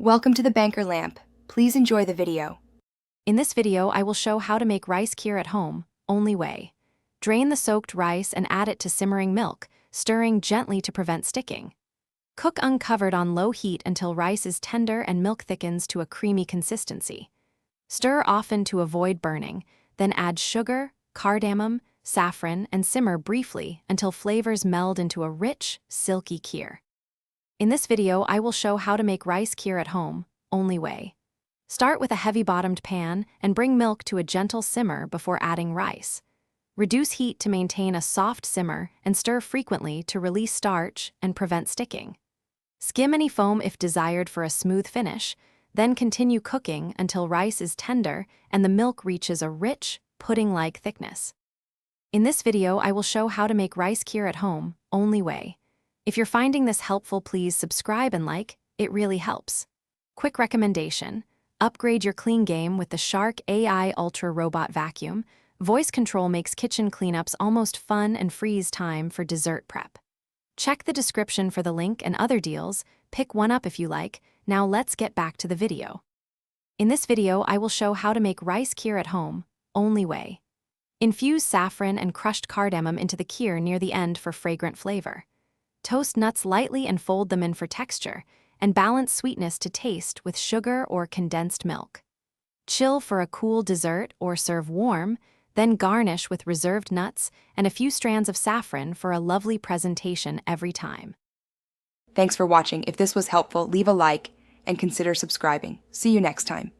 Welcome to the Banker Lamp. Please enjoy the video. In this video, I will show how to make rice kheer at home, only way. Drain the soaked rice and add it to simmering milk, stirring gently to prevent sticking. Cook uncovered on low heat until rice is tender and milk thickens to a creamy consistency. Stir often to avoid burning, then add sugar, cardamom, saffron, and simmer briefly until flavors meld into a rich, silky kheer. In this video, I will show how to make rice kheer at home, only way. Start with a heavy-bottomed pan and bring milk to a gentle simmer before adding rice. Reduce heat to maintain a soft simmer and stir frequently to release starch and prevent sticking. Skim any foam if desired for a smooth finish, then continue cooking until rice is tender and the milk reaches a rich, pudding-like thickness. In this video, I will show how to make rice kheer at home, only way. If you're finding this helpful, please subscribe and like, it really helps. Quick recommendation: upgrade your clean game with the Shark AI Ultra Robot Vacuum. Voice control makes kitchen cleanups almost fun and frees time for dessert prep. Check the description for the link and other deals, pick one up if you like. Now let's get back to the video. In this video, I will show how to make rice kheer at home, only way. Infuse saffron and crushed cardamom into the kheer near the end for fragrant flavor. Toast nuts lightly and fold them in for texture, and balance sweetness to taste with sugar or condensed milk. Chill for a cool dessert or serve warm, then garnish with reserved nuts and a few strands of saffron for a lovely presentation every time. Thanks for watching. If this was helpful, leave a like and consider subscribing. See you next time.